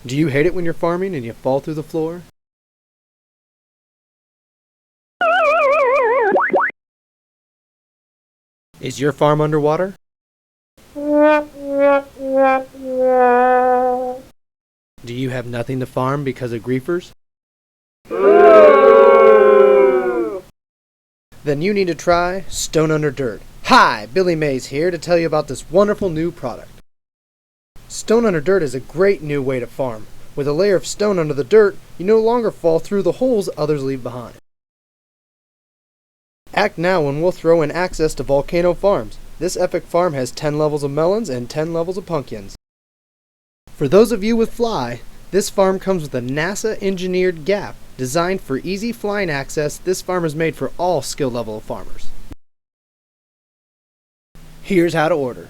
Do you hate it when you're farming and you fall through the floor? Is your farm underwater? Do you have nothing to farm because of griefers? Then you need to try Stone Under Dirt. Hi, Billy Mays here to tell you about this wonderful new product. Stone Under Dirt is a great new way to farm. With a layer of stone under the dirt, you no longer fall through the holes others leave behind. Act now and we'll throw in access to Volcano Farms. This epic farm has 10 levels of melons and 10 levels of pumpkins. For those of you with fly, this farm comes with a NASA-engineered gap. Designed for easy flying access, this farm is made for all skill level of farmers. Here's how to order.